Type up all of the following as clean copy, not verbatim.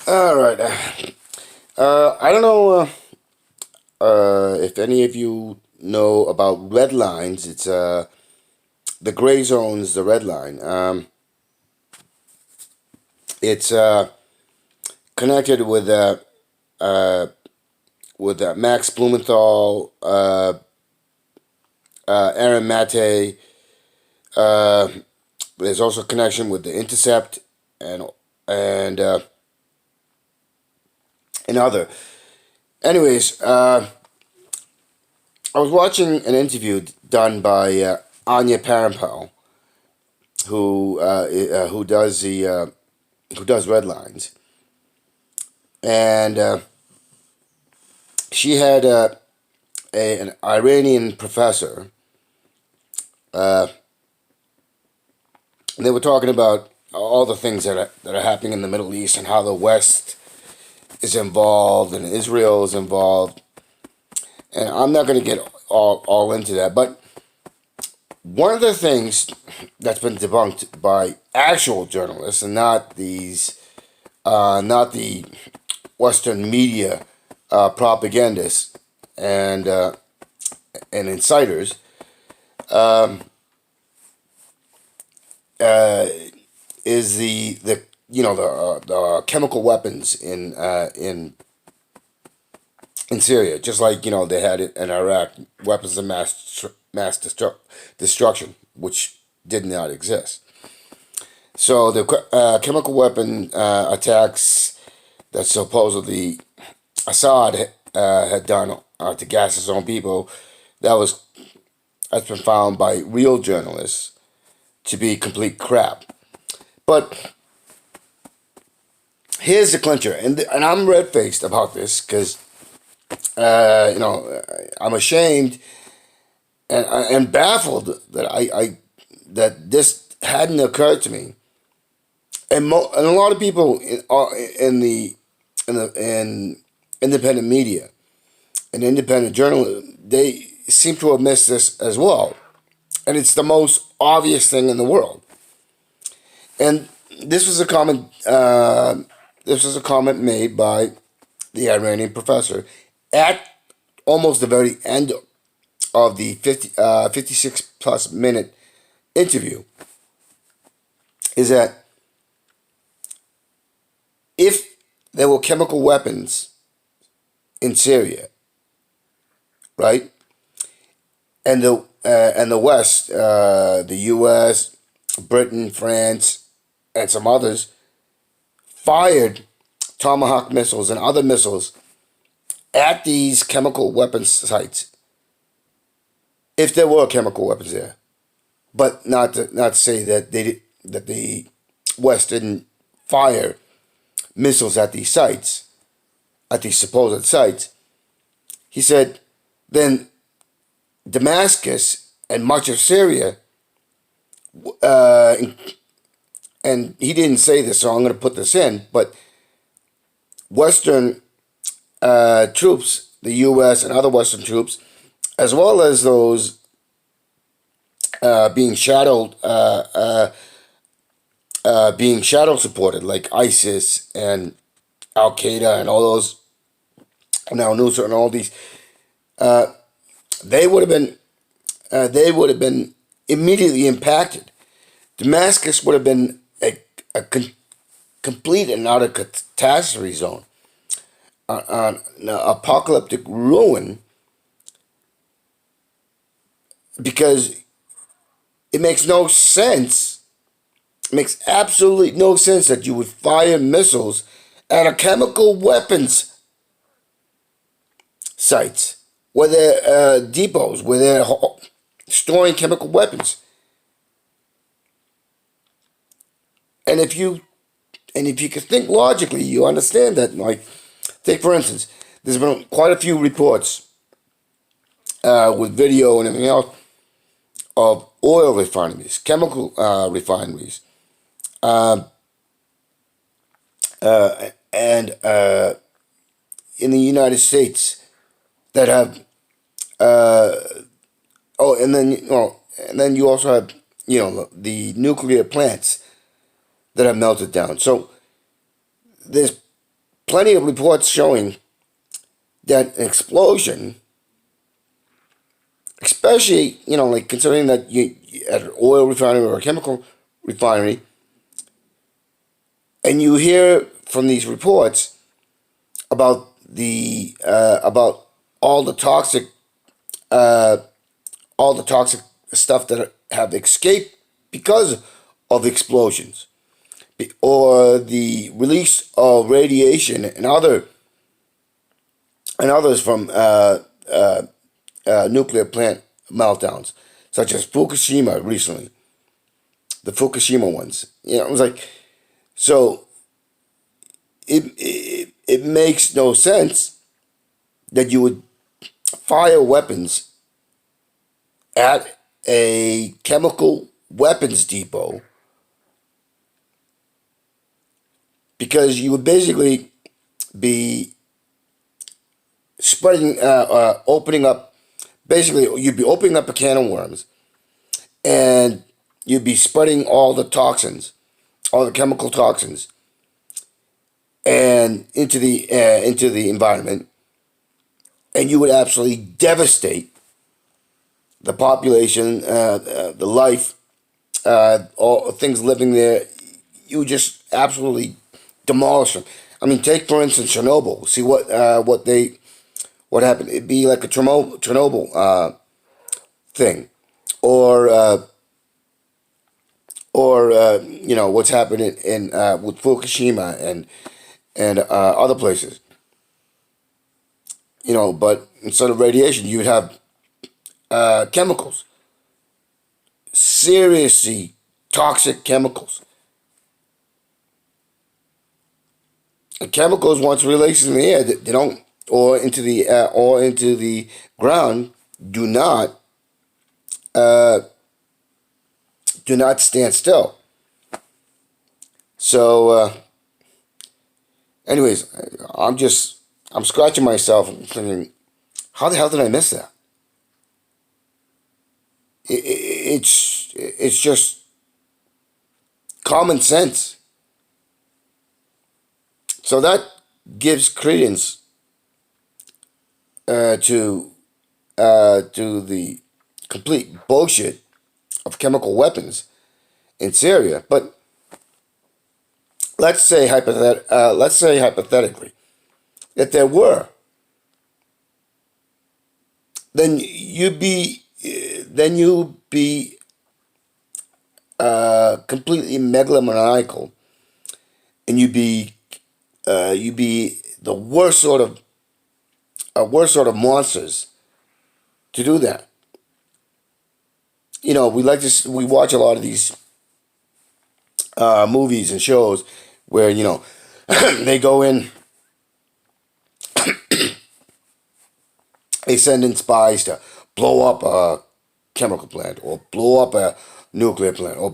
All right. I don't know if any of you know about red lines. It's the gray zone is the red line. It's connected uh, with Max Blumenthal, Aaron Mate. Uh, there's also a connection with the Intercept and and uh, and other. Anyways, I was watching an interview done by Anya Parenpel, who does red lines, and she had an Iranian professor. Uh, and they were talking about all the things that are happening in the Middle East and how the West is involved and Israel is involved. And I'm not going to get all into that, but one of the things that's been debunked by actual journalists and not the Western media propagandists and insiders, um, uh, is the the chemical weapons in Syria, just like they had it in Iraq, weapons of destruction, which did not exist. So the chemical weapon attacks that supposedly Assad had done to gas his own people, that was that's been found by real journalists to be complete crap. But here's the clincher, and I'm red faced about this because I'm ashamed and baffled that that this hadn't occurred to me, and a lot of people in independent media and independent journalism, they seem to have missed this as well, and it's the most obvious thing in the world. And this was a comment. This was a comment made by the Iranian professor at almost the very end of the 56 plus minute interview. Is that if there were chemical weapons in Syria, right, and the West, the U.S., Britain, France, and some others fired Tomahawk missiles and other missiles at these chemical weapons sites, if there were chemical weapons there, but not to say that that the West didn't fire missiles at these sites, at these supposed sites. He said, then Damascus and much of Syria, uh, and he didn't say this, so I'm going to put this in, but Western troops, the U.S. and other Western troops, as well as those being shadow supported, like ISIS and Al Qaeda and all those, now Nusra and all these, uh, they would have been immediately impacted. Damascus would have been a complete and utter catastrophe zone, an apocalyptic ruin, because it makes no sense. It makes absolutely no sense that you would fire missiles at a chemical weapons sites, where they're depots, where they're storing chemical weapons. And if you could think logically, you understand that. Like, take for instance, there's been quite a few reports with video and everything else of oil refineries, chemical refineries, uh, and in the United States that have and then you also have the nuclear plants that have melted down. So there's plenty of reports showing that an explosion, especially, like considering that you at an oil refinery or a chemical refinery, and you hear from these reports about about all the toxic uh, all the toxic stuff that have escaped because of explosions or the release of radiation and others from nuclear plant meltdowns, such as Fukushima recently, the Fukushima ones. It was like, so it makes no sense that you would fire weapons at a chemical weapons depot, because you would basically be opening up, basically you'd be opening up a can of worms, and you'd be spreading all the toxins, all the chemical toxins, and into the environment, and you would absolutely devastate the population, the life, all things living there. You would just absolutely demolish them. I mean, take for instance Chernobyl. See what happened. It'd be like a Chernobyl thing, or what's happening in with Fukushima and other places. But instead of radiation, you would have chemicals, seriously toxic chemicals. And chemicals, once released in the air, they don't, or into the ground, do not uh, do not stand still. So, anyways, I'm scratching myself and thinking, how the hell did I miss that? It's just common sense. So that gives credence to the complete bullshit of chemical weapons in Syria. But let's say hypothetically that there were, then you'd be completely megalomaniacal, and you'd be the worst sort of monsters to do that. We watch a lot of these movies and shows where they go in, they send in spies to blow up a chemical plant or blow up a nuclear plant or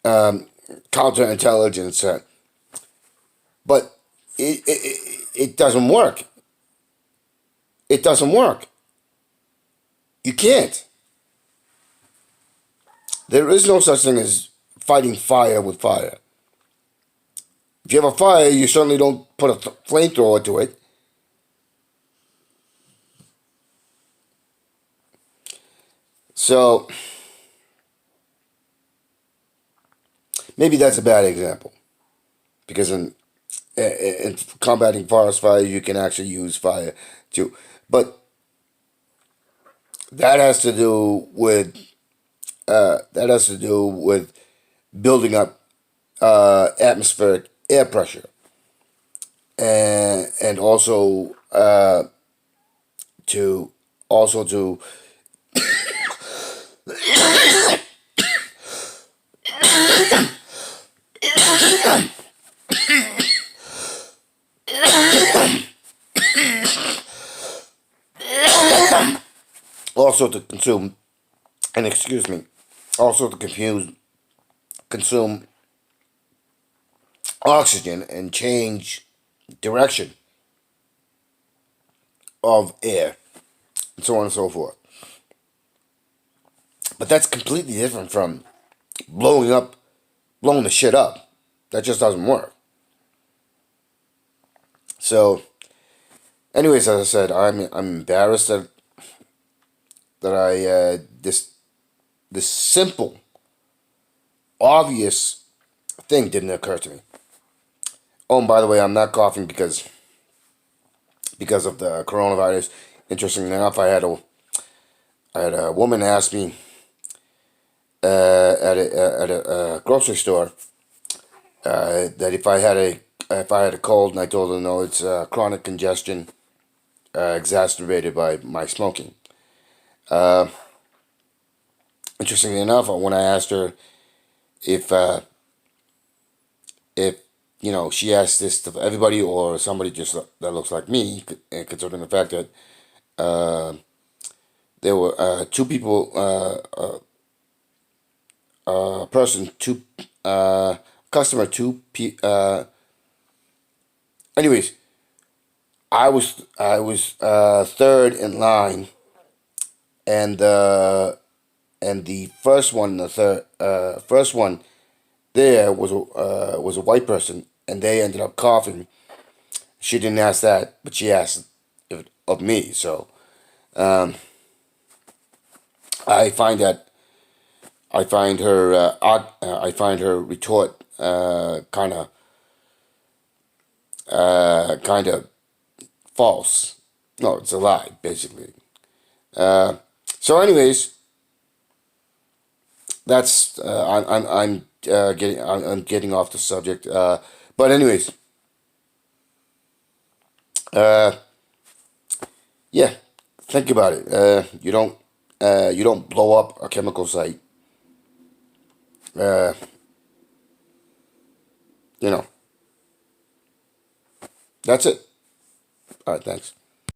counterintelligence, but it doesn't work. It doesn't work. You can't. There is no such thing as fighting fire with fire. If you have a fire, you certainly don't put a flamethrower to it. So maybe that's a bad example, because in combating forest fire, you can actually use fire too. But that has to do with building up atmospheric air pressure, and to to also to consume, and excuse me, also to consume oxygen and change direction of air, and so on and so forth. But that's completely different from blowing the shit up. That just doesn't work. So, anyways, as I said, I'm embarrassed that I this simple, obvious thing didn't occur to me. Oh, and by the way, I'm not coughing because of the coronavirus. Interestingly enough, I had a woman ask me at a grocery store that if I had a cold, and I told her no, it's chronic congestion exacerbated by my smoking. Uh, Interestingly enough, when I asked her if uh, if she asked this to everybody or somebody just that looks like me, and considering the fact that uh, there were two people, person, two customer, anyways, I was third in line, and the first one, the third first one there was a white person, and they ended up coughing. She didn't ask that, but she asked of me. So um, I find that I find her retort kind of false. No, it's a lie, basically. Uh, so, anyways, that's I'm getting off the subject. But anyways, uh, yeah, think about it. You don't blow up a chemical site. Uh, you know, that's it. All right, thanks.